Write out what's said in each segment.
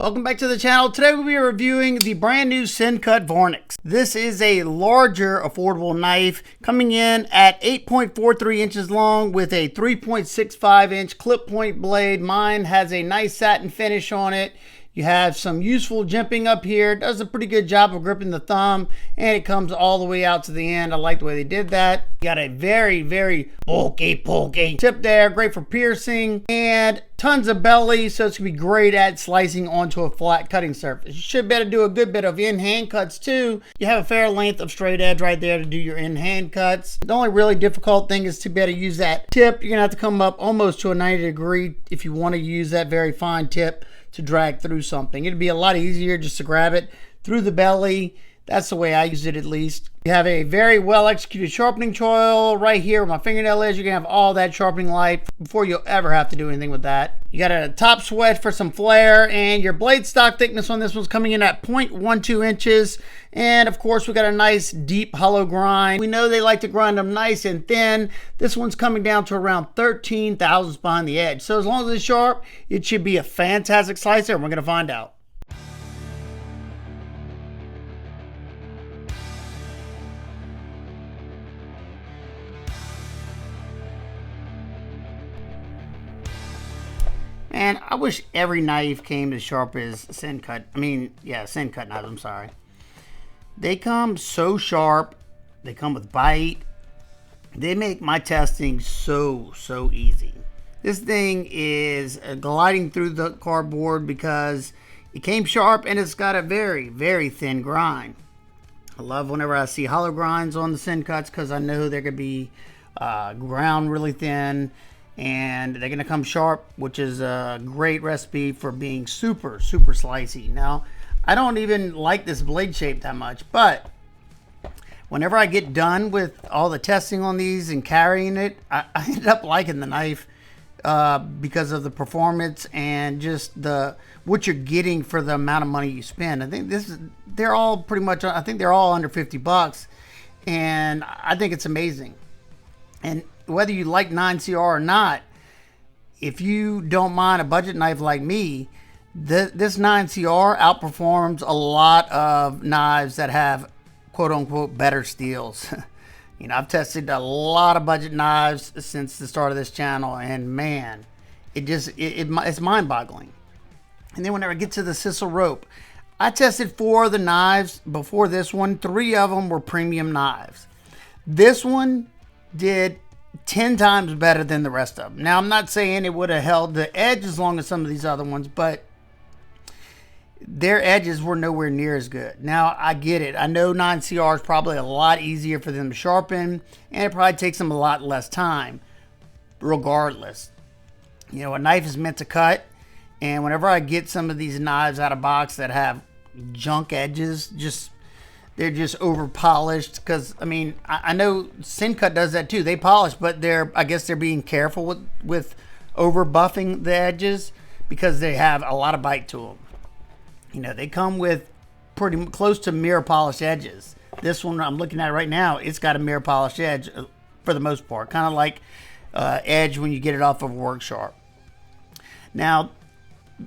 Welcome back to the channel. Today we'll be reviewing the brand new Sencut Vornix. This is a larger affordable knife coming in at 8.43 inches long with a 3.65 inch clip point blade. Mine has a nice satin finish on it. You have some useful jimping up here. It does a pretty good job of gripping the thumb, and it comes all the way out to the end. I like the way they did that. You got a very bulky tip there, great for piercing, and tons of belly, so it's gonna be great at slicing onto a flat cutting surface. You should be able to do a good bit of in-hand cuts too. You have a fair length of straight edge right there to do your in-hand cuts. The only really difficult thing is to be able to use that tip. You're gonna have to come up almost to a 90 degree if you want to use that very fine tip to drag through something. It'd be a lot easier just to grab it through the belly. That's the way I use it, at least. You have a very well executed sharpening choil right here where my fingernail is. You're gonna have all that sharpening light before you'll ever have to do anything with that. You got a top swedge for some flare, and your blade stock thickness on this one's coming in at 0.12 inches. And of course, we got a nice deep hollow grind. We know they like to grind them nice and thin. This one's coming down to around 13 thousandths behind the edge. So as long as it's sharp, it should be a fantastic slicer, and we're gonna find out. Man, I wish every knife came as sharp as Sencut. Sencut knives, I'm sorry. They come so sharp. They come with bite. They make my testing so easy. This thing is gliding through the cardboard because it came sharp and it's got a very thin grind. I love whenever I see hollow grinds on the Sencuts because I know they're going to be ground really thin. And they're going to come sharp, which is a great recipe for being super slicey. Now, I don't even like this blade shape that much, but whenever I get done with all the testing on these and carrying it, I end up liking the knife because of the performance and just what you're getting for the amount of money you spend. I think they're all pretty much, I think they're all under 50 bucks, and I think it's amazing. And whether you like 9CR or not, if you don't mind a budget knife like me, this 9CR outperforms a lot of knives that have quote-unquote better steels. You know, I've tested a lot of budget knives since the start of this channel, and man, it's mind-boggling. And then whenever I get to the sisal rope, I tested 4 of the knives before this one. 3 of them were premium knives. This one did 10 times better than the rest of them. Now, I'm not saying it would have held the edge as long as some of these other ones, but their edges were nowhere near as good. Now, I get it. I know 9CR is probably a lot easier for them to sharpen, and it probably takes them a lot less time. Regardless, you know, a knife is meant to cut, and whenever I get some of these knives out of box that have junk edges, they're just over polished, because I mean, I know Sencut does that too. They polish, but I guess they're being careful with over buffing the edges because they have a lot of bite to them. You know, they come with pretty close to mirror polished edges. This one I'm looking at right now, it's got a mirror polished edge for the most part, kind of like edge when you get it off of a work sharp. Now,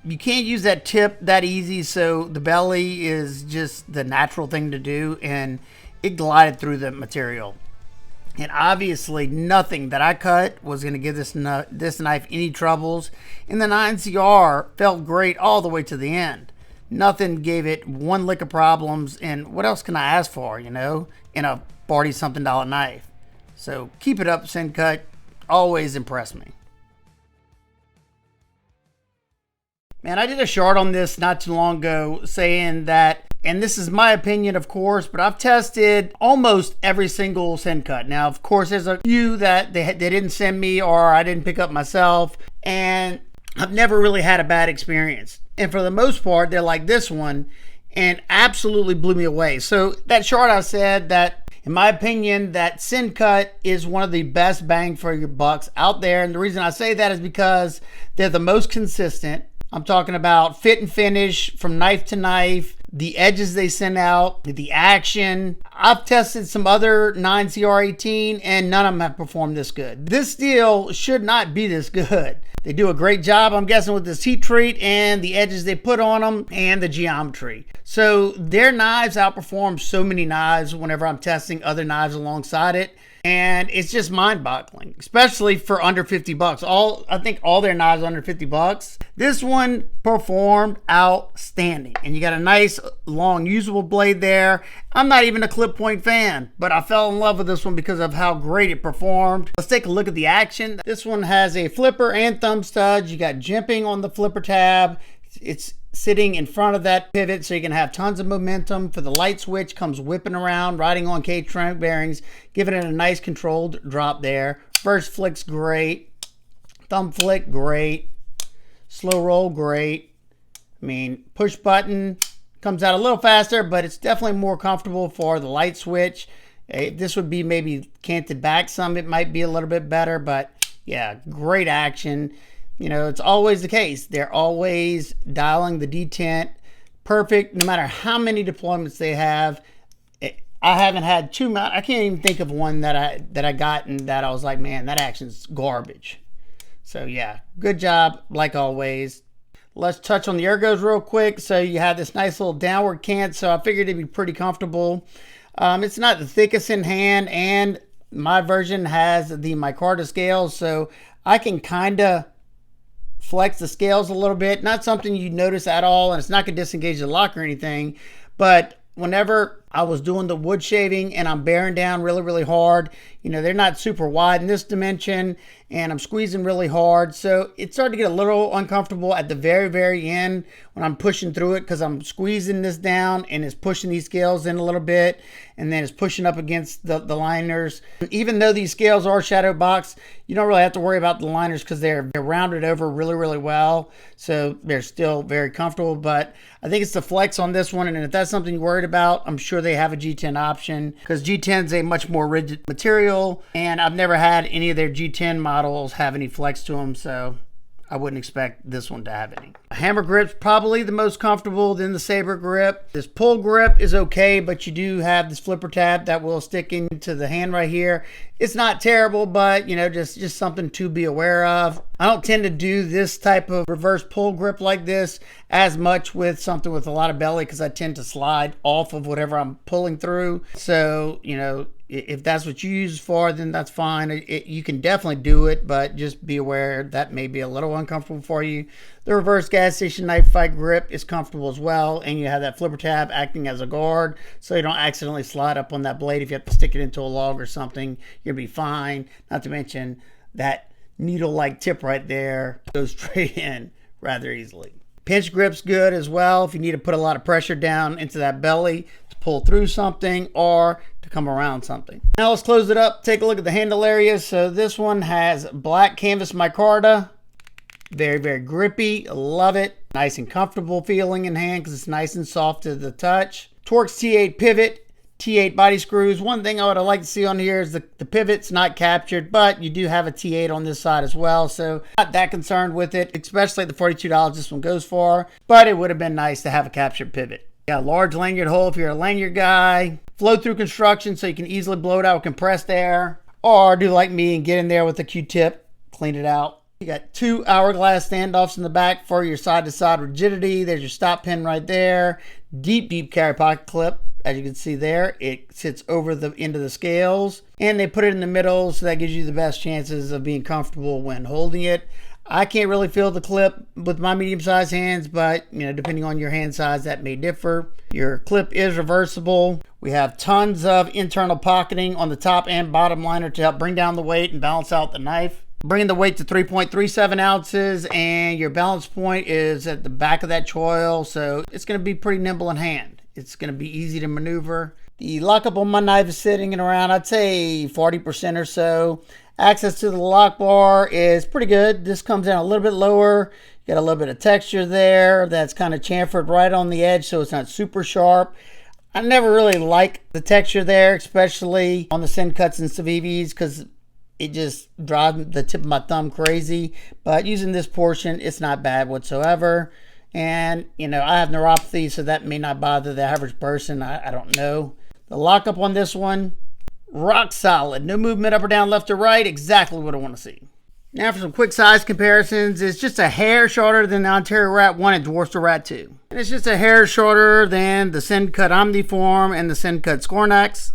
you can't use that tip that easy, so the belly is just the natural thing to do, and it glided through the material. And obviously nothing that I cut was going to give this knife any troubles, and the 9CR felt great all the way to the end. Nothing gave it one lick of problems, and what else can I ask for, you know, in a $40-something knife? So keep it up, Sencut. Always impress me. Man, I did a short on this not too long ago saying that, and this is my opinion, of course, but I've tested almost every single Sencut. Now, of course, there's a few that they didn't send me or I didn't pick up myself, and I've never really had a bad experience. And for the most part, they're like this one, and absolutely blew me away. So that short, I said that, in my opinion, that Sencut is one of the best bang for your bucks out there. And the reason I say that is because they're the most consistent. I'm talking about fit and finish from knife to knife. the edges they send out, the action. I've tested some other 9CR18 and none of them have performed this good. This steel should not be this good. They do a great job, I'm guessing, with this heat treat and the edges they put on them and the geometry. So their knives outperform so many knives whenever I'm testing other knives alongside it. And it's just mind-boggling, especially for under 50 bucks. I think all their knives are under 50 bucks. This one performed outstanding. And you got a nice, long, usable blade there. I'm not even a clip point fan, but I fell in love with this one because of how great it performed. Let's take a look at the action. This one has a flipper and thumb studs. You got jimping on the flipper tab. It's sitting in front of that pivot so you can have tons of momentum. For the light switch, comes whipping around, riding on cage trunk bearings, giving it a nice controlled drop there. First flick's great. Thumb flick, great. Slow roll, great. I mean, push button comes out a little faster, but it's definitely more comfortable for the light switch. If this would be maybe canted back some, it might be a little bit better, but yeah, great action. You know, it's always the case. They're always dialing the detent perfect, no matter how many deployments they have. I haven't had too much. I can't even think of one that I got and that I was like, man, that action's garbage. So yeah, good job, like always. Let's touch on the ergos real quick. So you have this nice little downward cant, so I figured it'd be pretty comfortable. It's not the thickest in hand, and my version has the micarta scales, so I can kind of flex the scales a little bit. Not something you notice at all, and it's not going to disengage the lock or anything. But whenever I was doing the wood shaving and I'm bearing down really, really hard, you know, they're not super wide in this dimension, and I'm squeezing really hard. So it started to get a little uncomfortable at the very, very end when I'm pushing through it, because I'm squeezing this down and it's pushing these scales in a little bit, and then it's pushing up against the liners. Even though these scales are shadow boxed, you don't really have to worry about the liners because they're rounded over really, really well. So they're still very comfortable, but I think it's the flex on this one. And if that's something you're worried about, I'm sure they have a G10 option, because G10 is a much more rigid material, and I've never had any of their G10 models have any flex to them, so I wouldn't expect this one to have any. Hammer grip's probably the most comfortable, then the saber grip. This pull grip is okay, but you do have this flipper tab that will stick into the hand right here. It's not terrible, but you know, just something to be aware of. I don't tend to do this type of reverse pull grip like this as much with something with a lot of belly, because I tend to slide off of whatever I'm pulling through. So, you know, if that's what you use for, then that's fine. You can definitely do it, but just be aware that may be a little uncomfortable for you. The reverse gas station knife fight grip is comfortable as well, and you have that flipper tab acting as a guard, so you don't accidentally slide up on that blade if you have to stick it into a log or something. You'll be fine. Not to mention that needle-like tip right there goes straight in rather easily. Pinch grip's good as well if you need to put a lot of pressure down into that belly to pull through something or to come around something. Now let's close it up. Take a look at the handle areas. So this one has black canvas micarta. Very, very grippy. Love it. Nice and comfortable feeling in hand because it's nice and soft to the touch. Torx T8 pivot. T8 body screws. One thing I would like to see on here is the pivot's not captured, but you do have a T8 on this side as well, so not that concerned with it, especially at the $42 this one goes for, but it would have been nice to have a captured pivot. Got a large lanyard hole if you're a lanyard guy. Flow through construction so you can easily blow it out with compressed air, or do like me and get in there with a Q-tip, clean it out. You got two hourglass standoffs in the back for your side-to-side rigidity. There's your stop pin right there. Deep carry pocket clip. As you can see there, it sits over the end of the scales, and they put it in the middle, so that gives you the best chances of being comfortable when holding it. I can't really feel the clip with my medium-sized hands, but you know, depending on your hand size, that may differ. Your clip is reversible. We have tons of internal pocketing on the top and bottom liner to help bring down the weight and balance out the knife. Bringing the weight to 3.37 ounces, and your balance point is at the back of that choil, so it's going to be pretty nimble in hand. It's going to be easy to maneuver. The lockup on my knife is sitting in around, I'd say 40% or so. Access to the lock bar is pretty good. This comes in a little bit lower. You got a little bit of texture there that's kind of chamfered right on the edge, so it's not super sharp. I never really like the texture there, especially on the Sencuts and Civivis, because it just drives the tip of my thumb crazy. But using this portion, it's not bad whatsoever. And, you know, I have neuropathy, so that may not bother the average person. I don't know. The lockup on this one, rock solid. No movement up or down, left or right. Exactly what I want to see. Now for some quick size comparisons. It's just a hair shorter than the Ontario Rat 1 and dwarfs the Rat 2. And it's just a hair shorter than the Sencut Omniform and the Sencut Vornix.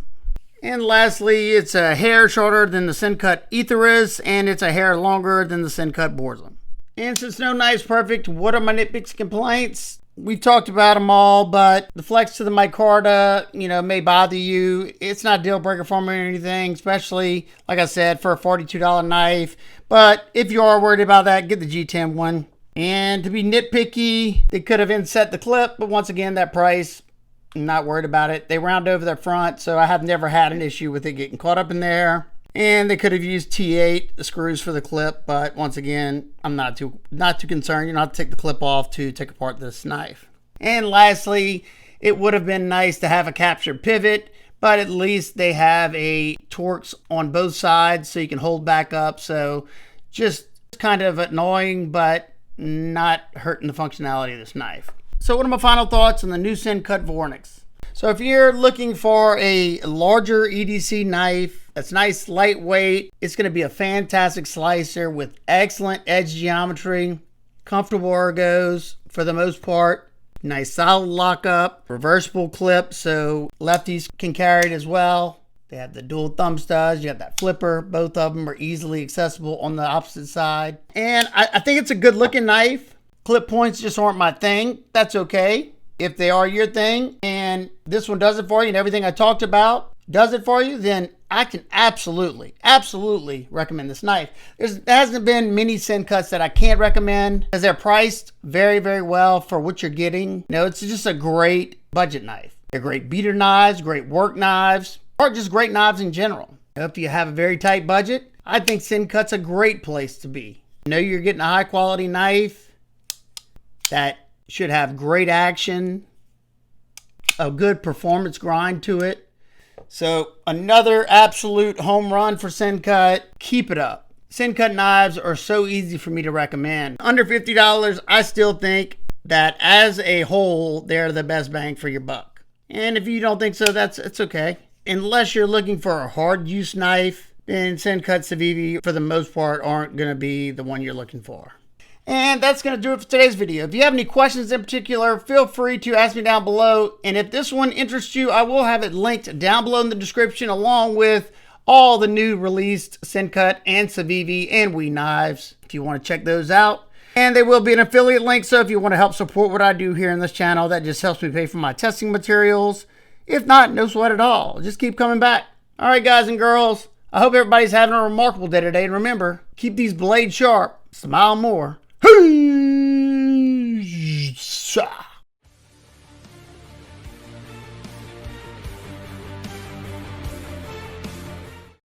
And lastly, it's a hair shorter than the Sencut Aetheris, and it's a hair longer than the Sencut Borza. And since no knife's perfect, what are my nitpicks complaints? We've talked about them all, but the flex to the micarta, you know, may bother you. It's not a deal breaker for me or anything, especially, like I said, for a $42 knife. But if you are worried about that, get the G10 one. And to be nitpicky, they could have inset the clip, but once again, that price, I'm not worried about it. They round over the front, so I have never had an issue with it getting caught up in there. And they could have used T8 the screws for the clip, but once again, I'm not too concerned. You don't have to take the clip off to take apart this knife. And lastly, it would have been nice to have a captured pivot, but at least they have a Torx on both sides so you can hold back up. So just kind of annoying, but not hurting the functionality of this knife. So what are my final thoughts on the new Sencut Vornix? So if you're looking for a larger EDC knife that's nice, lightweight, it's going to be a fantastic slicer with excellent edge geometry, comfortable ergos for the most part, nice solid lockup, reversible clip so lefties can carry it as well. They have the dual thumb studs, you have that flipper, both of them are easily accessible on the opposite side. And I think it's a good looking knife. Clip points just aren't my thing. That's okay. If they are your thing and this one does it for you and everything I talked about does it for you, then I can absolutely recommend this knife. There hasn't been many Sencuts that I can't recommend because they're priced very, very well for what you're getting. You know, it's just a great budget knife. They're great beater knives, great work knives, or just great knives in general. If you have a very tight budget, I think Sencut's a great place to be. You know you're getting a high quality knife that should have great action, a good performance grind to it. So another absolute home run for Sencut. Keep it up. Sencut knives are so easy for me to recommend. Under $50, I still think that as a whole, they're the best bang for your buck. And if you don't think so, it's okay. Unless you're looking for a hard use knife, then Sencut Civivi, for the most part, aren't going to be the one you're looking for. And that's going to do it for today's video. If you have any questions in particular, feel free to ask me down below. And if this one interests you, I will have it linked down below in the description along with all the new released Sencut and Civivi and WE knives if you want to check those out. And they will be an affiliate link, so if you want to help support what I do here in this channel, that just helps me pay for my testing materials. If not, no sweat at all. Just keep coming back. All right, guys and girls, I hope everybody's having a remarkable day today. And remember, keep these blades sharp. Smile more. Hey!